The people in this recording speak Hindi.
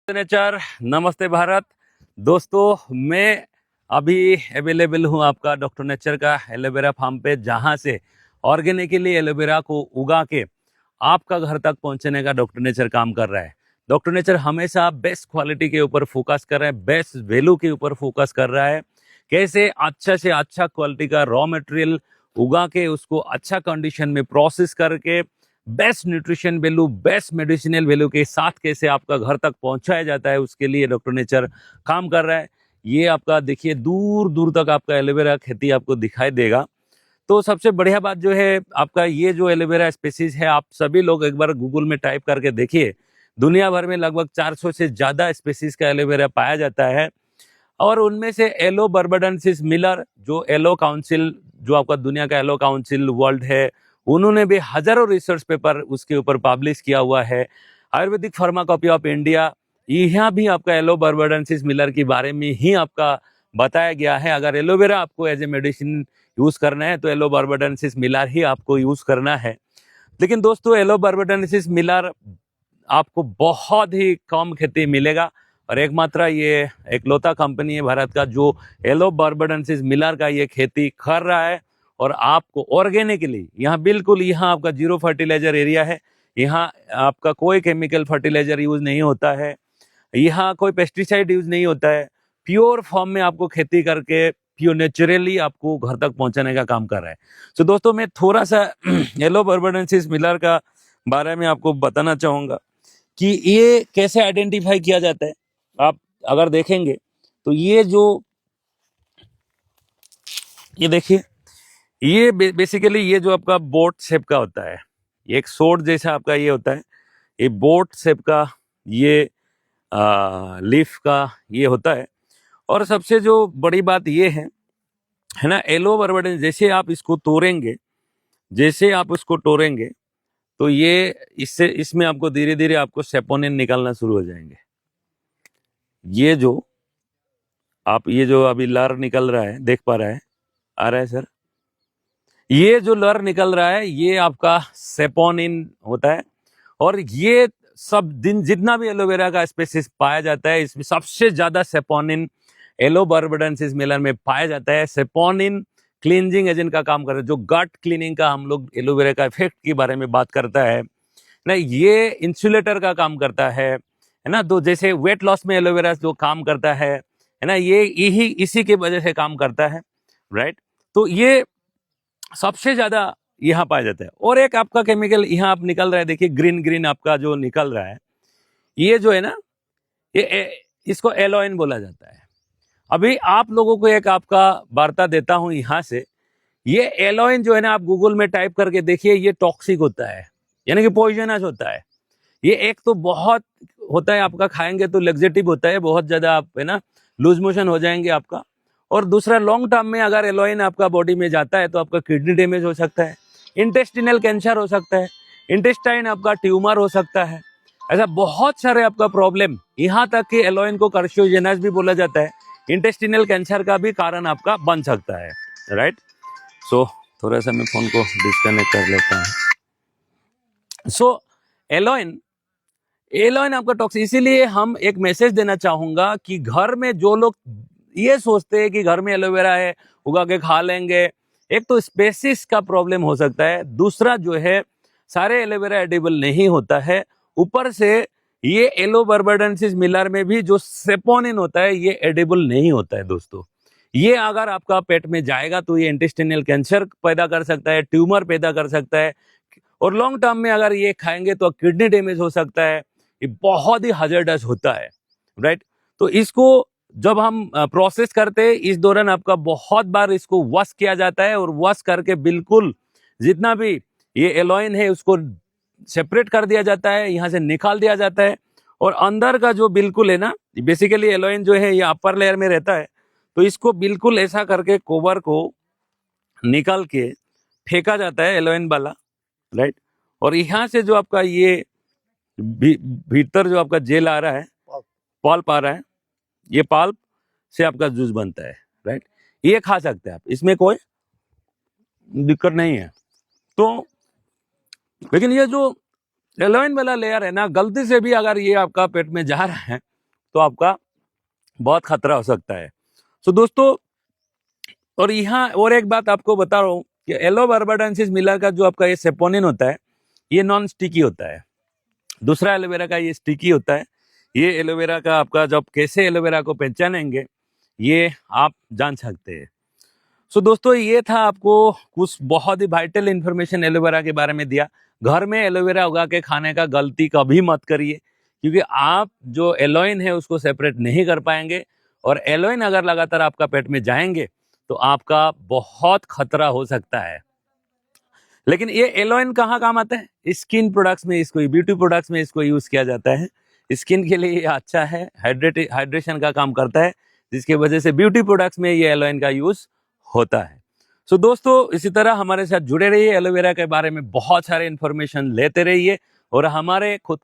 नेचर। नमस्ते भारत। दोस्तों, मैं अभी अवेलेबल हूँ आपका डॉक्टर नेचर का एलोवेरा फार्म पे, जहाँ से ऑर्गेनिकली एलोवेरा को उगा के आपका घर तक पहुँचने का डॉक्टर नेचर काम कर रहा है। डॉक्टर नेचर हमेशा बेस्ट क्वालिटी के ऊपर फोकस कर रहा है, बेस्ट वैल्यू के ऊपर फोकस कर रहा है। कैसे अच्छा से अच्छा क्वालिटी का रॉ मटेरियल उगा के उसको अच्छा कंडीशन में प्रोसेस करके best nutrition value, best medicinal value के साथ कैसे आपका घर तक पहुंचाया जाता है, उसके लिए डॉक्टर नेचर काम कर रहा है। ये आपका देखिए, दूर दूर तक आपका एलोवेरा खेती आपको दिखाई देगा। तो सबसे बढ़िया बात जो है, आपका ये जो एलोवेरा स्पेसीज है, आप सभी लोग एक बार गूगल में टाइप करके देखिए। दुनिया भर में लगभग 400 से ज्यादा स्पेसीज का एलोवेरा पाया जाता है, और उनमें से एलो बर्बाडेंसिस मिलर, जो एलो काउंसिल, जो आपका दुनिया का एलो काउंसिल वर्ल्ड है, उन्होंने भी हजारों रिसर्च पेपर उसके ऊपर पब्लिश किया हुआ है। आयुर्वेदिक फार्माकॉपी ऑफ इंडिया, यहाँ भी आपका एलो बर्बाडेंसिस मिलर के बारे में ही आपका बताया गया है। अगर एलोवेरा आपको एज ए मेडिसिन यूज करना है तो एलो बर्बाडेंसिस मिलर ही आपको यूज करना है। लेकिन दोस्तों, एलो बर्बाडेंसिस मिलर आपको बहुत ही कम खेती मिलेगा, और एकमात्र ये एकलौता कंपनी है भारत का जो एलो बर्बाडेंसिस मिलर का ये खेती कर रहा है। और आपको ऑर्गेनिकली यहाँ, बिल्कुल यहाँ आपका जीरो फर्टिलाइजर एरिया है। यहाँ आपका कोई केमिकल फर्टिलाइजर यूज नहीं होता है, यहाँ कोई पेस्टिसाइड यूज नहीं होता है। प्योर फॉर्म में आपको खेती करके प्योर नेचुरली आपको घर तक पहुंचाने का काम कर रहा है। तो दोस्तों, मैं थोड़ा सा एलो बर्बाडेंसिस मिलर का बारे में आपको बताना चाहूंगा कि ये कैसे आइडेंटिफाई किया जाता है। आप अगर देखेंगे तो ये देखिए, ये बेसिकली ये जो आपका बोट शेप का होता है, ये एक सोड जैसा आपका ये होता है, ये बोट शेप का ये लीफ का ये होता है। और सबसे जो बड़ी बात ये है ना, एलो बर्बाडेंस, जैसे आप इसको तोड़ेंगे, जैसे आप उसको तोड़ेंगे तो ये इससे इसमें आपको धीरे धीरे आपको सेपोनिन निकालना शुरू हो जाएंगे। ये जो ये जो अभी लर निकल रहा है, देख पा रहा है, आ रहा है सर, ये जो लर निकल रहा है ये आपका सेपोनिन होता है। और ये सब दिन जितना भी एलोवेरा का स्पेसीज पाया जाता है, इसमें सबसे ज्यादा सेपोनिन एलो बर्बाडेंसिस मिलर में पाया जाता है। सेपोनिन क्लींजिंग एजेंट का काम करता है, जो गट क्लीनिंग का हम लोग एलोवेरा का इफेक्ट के बारे में बात करता है ना, ये इंसुलेटर का काम करता है ना। तो जैसे वेट लॉस में एलोवेरा जो काम करता है ना, ये यही इसी के वजह से काम करता है, राइट। तो ये सबसे ज्यादा यहाँ पाया जाता है। और एक आपका केमिकल यहाँ आप निकल रहा है, देखिए ग्रीन ग्रीन आपका जो निकल रहा है, ये जो है ना, इसको एलोइन बोला जाता है। अभी आप लोगों को एक आपका वार्ता देता हूं यहाँ से, ये एलोइन जो है ना, आप गूगल में टाइप करके देखिए, ये टॉक्सिक होता है, यानी कि पॉइजनस होता है। ये एक तो बहुत होता है, आपका खाएंगे तो लग्जेटिव होता है, बहुत ज्यादा आप है ना लूज मोशन हो जाएंगे आपका। और दूसरा, लॉन्ग टर्म में अगर एलोइन आपका बॉडी में जाता है तो आपका किडनी डैमेज हो सकता है, इंटेस्टिनल कैंसर हो सकता है, इंटेस्टाइन आपका ट्यूमर हो सकता है, ऐसा बहुत सारे आपका प्रॉब्लम। यहाँ तक कि एलोइन को कार्सिनोजेनस भी बोला जाता है, इंटेस्टिनल कैंसर का भी कारण आपका बन सकता है, राइट। सो थोड़ा सा मैं फोन को डिस्कनेक्ट कर लेता हूँ। सो एलोइन एलोइन आपका टॉक्सिक, इसीलिए हम एक मैसेज देना चाहूंगा कि घर में जो लोग ये सोचते हैं कि घर में एलोवेरा है, उगा के खा लेंगे, एक तो स्पेसिस का प्रॉब्लम हो सकता है, दूसरा जो है सारे एलोवेरा एडिबल नहीं होता है, ऊपर से ये एलो बर्बाडेंसिस मिलर में भी जो सेपोनिन होता है ये एडिबल नहीं होता है। दोस्तों, ये अगर आपका पेट में जाएगा तो ये इंटेस्टिनल कैंसर पैदा कर सकता है, ट्यूमर पैदा कर सकता है, और लॉन्ग टर्म में अगर ये खाएंगे तो किडनी डैमेज हो सकता है। ये बहुत ही हजार्डस होता है, राइट। तो इसको जब हम प्रोसेस करते हैं, इस दौरान आपका बहुत बार इसको वॉश किया जाता है, और वॉश करके बिल्कुल जितना भी ये एलोइन है उसको सेपरेट कर दिया जाता है, यहाँ से निकाल दिया जाता है। और अंदर का जो बिल्कुल है ना, बेसिकली एलोइन जो है ये अपर लेयर में रहता है, तो इसको बिल्कुल ऐसा करके कवर को निकाल के फेंका जाता है एलोइन वाला, राइट। और यहाँ से जो आपका ये भीतर जो आपका जेल आ रहा है, पल्प आ रहा है, ये पल्प से आपका जूस बनता है, राइट। ये खा सकते हैं आप, इसमें कोई दिक्कत नहीं है। तो लेकिन ये जो एलोइन वाला लेयर है ना, गलती से भी अगर ये आपका पेट में जा रहा है तो आपका बहुत खतरा हो सकता है। सो दोस्तों, और यहाँ और एक बात आपको बता रहा हूँ कि एलो बार्बाडेंसिस मिलर का जो आपका ये सेपोनिन होता है, ये नॉन स्टिकी होता है। दूसरा एलोवेरा का ये स्टिकी होता है। ये एलोवेरा का आपका जब कैसे एलोवेरा को पहचानेंगे ये आप जान सकते हैं। सो दोस्तों, ये था आपको कुछ बहुत ही वाइटल इंफॉर्मेशन एलोवेरा के बारे में दिया। घर में एलोवेरा उगा के खाने का गलती कभी मत करिए, क्योंकि आप जो एलोइन है उसको सेपरेट नहीं कर पाएंगे, और एलोइन अगर लगातार आपका पेट में जाएंगे तो आपका बहुत खतरा हो सकता है। लेकिन ये एलोइन कहाँ काम आता है? स्किन प्रोडक्ट्स में, इसको ब्यूटी प्रोडक्ट्स में इसको यूज किया जाता है। स्किन के लिए ये अच्छा है, हाइड्रेशन का काम करता है, जिसकी वजह से ब्यूटी प्रोडक्ट्स में ये एलोइन का यूज होता है। सो दोस्तों, इसी तरह हमारे साथ जुड़े रहिए, एलोवेरा के बारे में बहुत सारे इंफॉर्मेशन लेते रहिए और हमारे खुद